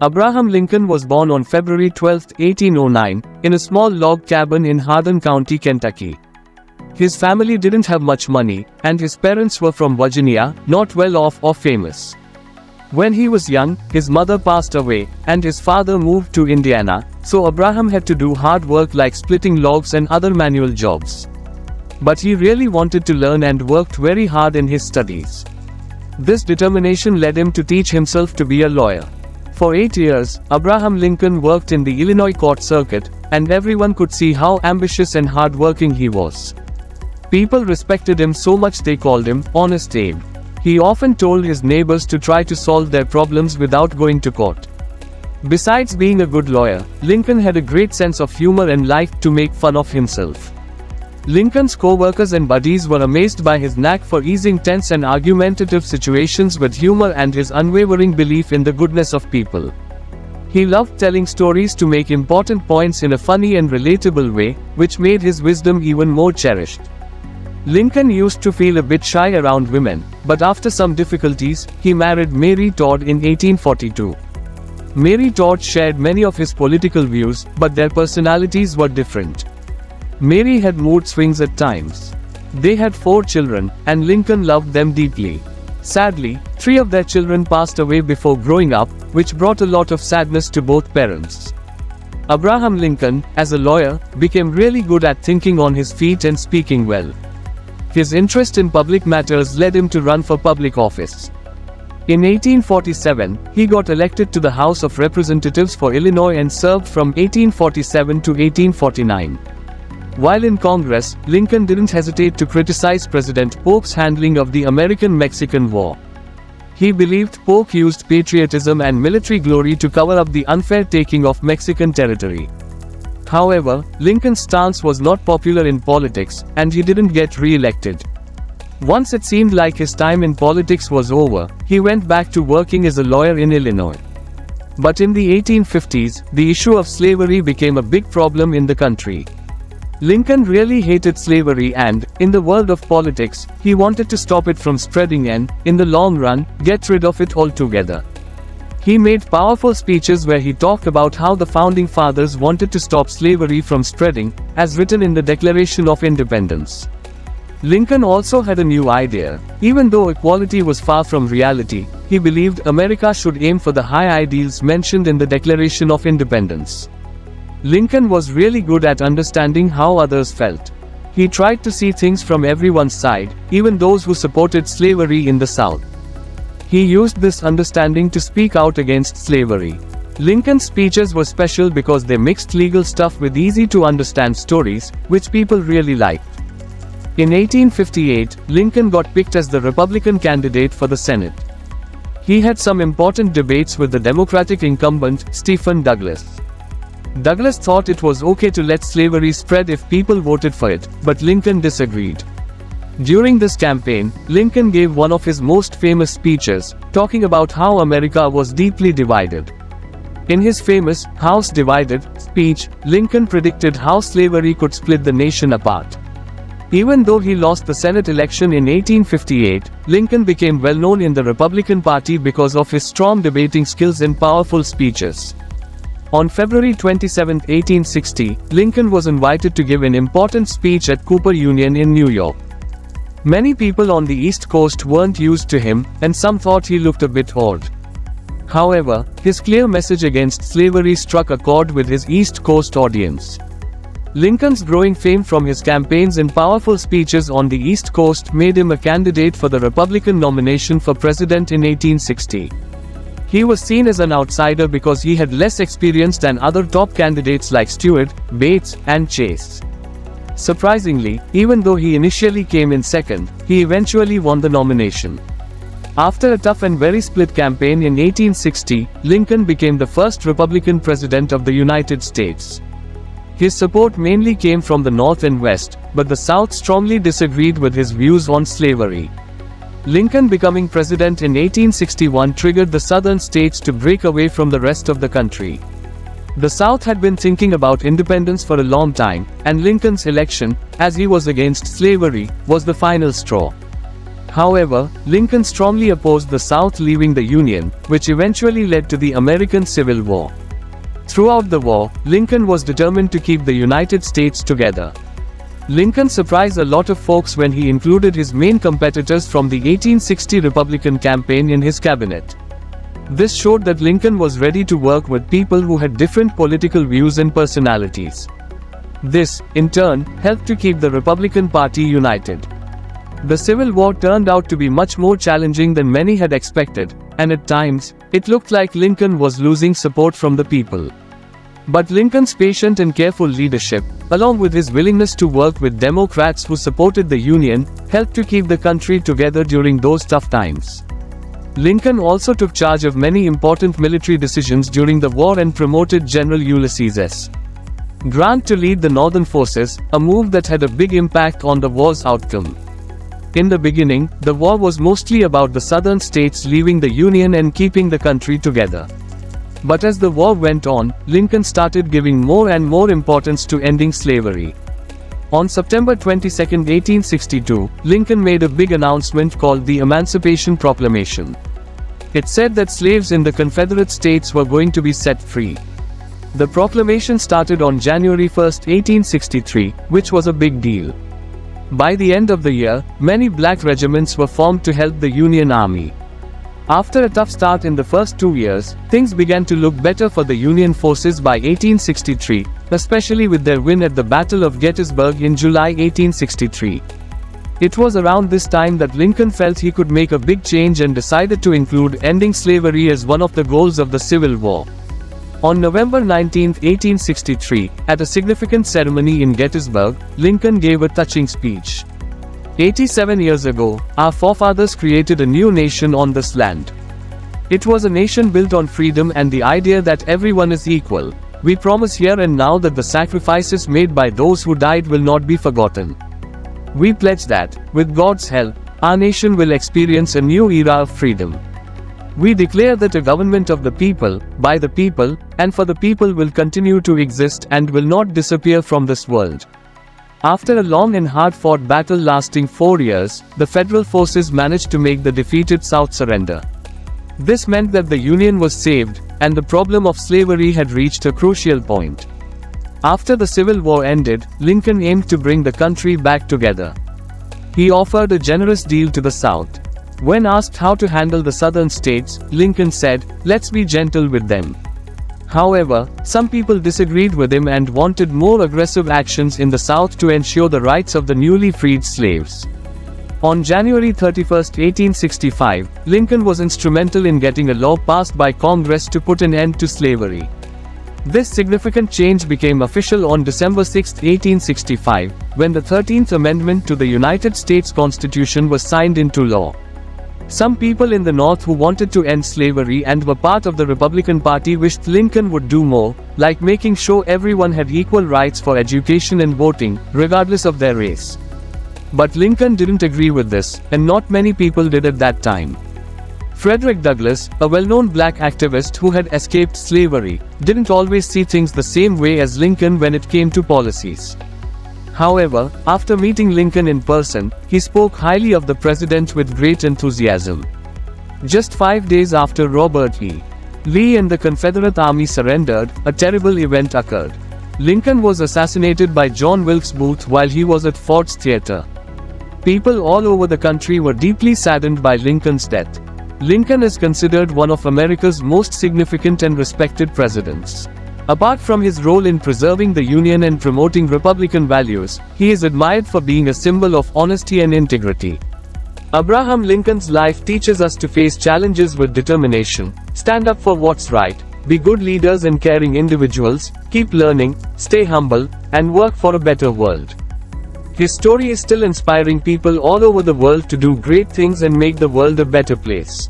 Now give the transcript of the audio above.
Abraham Lincoln was born on February 12, 1809, in a small log cabin in Hardin County, Kentucky. His family didn't have much money, and his parents were from Virginia, not well off or famous. When he was young, his mother passed away, and his father moved to Indiana, so Abraham had to do hard work like splitting logs and other manual jobs. But he really wanted to learn and worked very hard in his studies. This determination led him to teach himself to be a lawyer. For 8 years, Abraham Lincoln worked in the Illinois court circuit, and everyone could see how ambitious and hardworking he was. People respected him so much they called him Honest Abe. He often told his neighbors to try to solve their problems without going to court. Besides being a good lawyer, Lincoln had a great sense of humor and liked to make fun of himself. Lincoln's co-workers and buddies were amazed by his knack for easing tense and argumentative situations with humor and his unwavering belief in the goodness of people. He loved telling stories to make important points in a funny and relatable way, which made his wisdom even more cherished. Lincoln used to feel a bit shy around women, but after some difficulties, he married Mary Todd in 1842. Mary Todd shared many of his political views, but their personalities were different. Mary had mood swings at times. They had 4 children, and Lincoln loved them deeply. Sadly, 3 of their children passed away before growing up, which brought a lot of sadness to both parents. Abraham Lincoln, as a lawyer, became really good at thinking on his feet and speaking well. His interest in public matters led him to run for public office. In 1847, he got elected to the House of Representatives for Illinois and served from 1847 to 1849. While in Congress, Lincoln didn't hesitate to criticize President Polk's handling of the American-Mexican War. He believed Polk used patriotism and military glory to cover up the unfair taking of Mexican territory. However, Lincoln's stance was not popular in politics, and he didn't get re-elected. Once it seemed like his time in politics was over, he went back to working as a lawyer in Illinois. But in the 1850s, the issue of slavery became a big problem in the country. Lincoln really hated slavery and, in the world of politics, he wanted to stop it from spreading and, in the long run, get rid of it altogether. He made powerful speeches where he talked about how the Founding Fathers wanted to stop slavery from spreading, as written in the Declaration of Independence. Lincoln also had a new idea. Even though equality was far from reality, he believed America should aim for the high ideals mentioned in the Declaration of Independence. Lincoln was really good at understanding how others felt. He tried to see things from everyone's side, even those who supported slavery in the South. He used this understanding to speak out against slavery. Lincoln's speeches were special because they mixed legal stuff with easy-to-understand stories, which people really liked. In 1858, Lincoln got picked as the Republican candidate for the Senate. He had some important debates with the Democratic incumbent, Stephen Douglas. Douglas thought it was okay to let slavery spread if people voted for it, but Lincoln disagreed. During this campaign, Lincoln gave one of his most famous speeches, talking about how America was deeply divided. In his famous "House Divided" speech, Lincoln predicted how slavery could split the nation apart. Even though he lost the Senate election in 1858, Lincoln became well known in the Republican Party because of his strong debating skills and powerful speeches. On February 27, 1860, Lincoln was invited to give an important speech at Cooper Union in New York. Many people on the East Coast weren't used to him, and some thought he looked a bit odd. However, his clear message against slavery struck a chord with his East Coast audience. Lincoln's growing fame from his campaigns and powerful speeches on the East Coast made him a candidate for the Republican nomination for president in 1860. He was seen as an outsider because he had less experience than other top candidates like Stewart, Bates, and Chase. Surprisingly, even though he initially came in second, he eventually won the nomination. After a tough and very split campaign in 1860, Lincoln became the first Republican president of the United States. His support mainly came from the North and West, but the South strongly disagreed with his views on slavery. Lincoln becoming president in 1861 triggered the southern states to break away from the rest of the country. The South had been thinking about independence for a long time, and Lincoln's election, as he was against slavery, was the final straw. However, Lincoln strongly opposed the South leaving the Union, which eventually led to the American Civil War. Throughout the war, Lincoln was determined to keep the United States together. Lincoln surprised a lot of folks when he included his main competitors from the 1860 Republican campaign in his cabinet. This showed that Lincoln was ready to work with people who had different political views and personalities. This, in turn, helped to keep the Republican Party united. The Civil War turned out to be much more challenging than many had expected, and at times, it looked like Lincoln was losing support from the people. But Lincoln's patient and careful leadership, along with his willingness to work with Democrats who supported the Union, helped to keep the country together during those tough times. Lincoln also took charge of many important military decisions during the war and promoted General Ulysses S. Grant to lead the Northern forces, a move that had a big impact on the war's outcome. In the beginning, the war was mostly about the southern states leaving the Union and keeping the country together. But as the war went on, Lincoln started giving more and more importance to ending slavery. On September 22, 1862, Lincoln made a big announcement called the Emancipation Proclamation. It said that slaves in the Confederate States were going to be set free. The proclamation started on January 1, 1863, which was a big deal. By the end of the year, many black regiments were formed to help the Union Army. After a tough start in the first 2 years, things began to look better for the Union forces by 1863, especially with their win at the Battle of Gettysburg in July 1863. It was around this time that Lincoln felt he could make a big change and decided to include ending slavery as one of the goals of the Civil War. On November 19, 1863, at a significant ceremony in Gettysburg, Lincoln gave a touching speech. 87 years ago, our forefathers created a new nation on this land. It was a nation built on freedom and the idea that everyone is equal. We promise here and now that the sacrifices made by those who died will not be forgotten. We pledge that, with God's help, our nation will experience a new era of freedom. We declare that a government of the people, by the people, and for the people will continue to exist and will not disappear from this world. After a long and hard-fought battle lasting 4 years, the Federal forces managed to make the defeated South surrender. This meant that the Union was saved, and the problem of slavery had reached a crucial point. After the Civil War ended, Lincoln aimed to bring the country back together. He offered a generous deal to the South. When asked how to handle the southern states, Lincoln said, "Let's be gentle with them." However, some people disagreed with him and wanted more aggressive actions in the South to ensure the rights of the newly freed slaves. On January 31, 1865, Lincoln was instrumental in getting a law passed by Congress to put an end to slavery. This significant change became official on December 6, 1865, when the 13th Amendment to the United States Constitution was signed into law. Some people in the North who wanted to end slavery and were part of the Republican Party wished Lincoln would do more, like making sure everyone had equal rights for education and voting, regardless of their race. But Lincoln didn't agree with this, and not many people did at that time. Frederick Douglass, a well-known black activist who had escaped slavery, didn't always see things the same way as Lincoln when it came to policies. However, after meeting Lincoln in person, he spoke highly of the president with great enthusiasm. Just 5 days after Robert E. Lee and the Confederate Army surrendered, a terrible event occurred. Lincoln was assassinated by John Wilkes Booth while he was at Ford's Theater. People all over the country were deeply saddened by Lincoln's death. Lincoln is considered one of America's most significant and respected presidents. Apart from his role in preserving the Union and promoting Republican values, he is admired for being a symbol of honesty and integrity. Abraham Lincoln's life teaches us to face challenges with determination, stand up for what's right, be good leaders and caring individuals, keep learning, stay humble, and work for a better world. His story is still inspiring people all over the world to do great things and make the world a better place.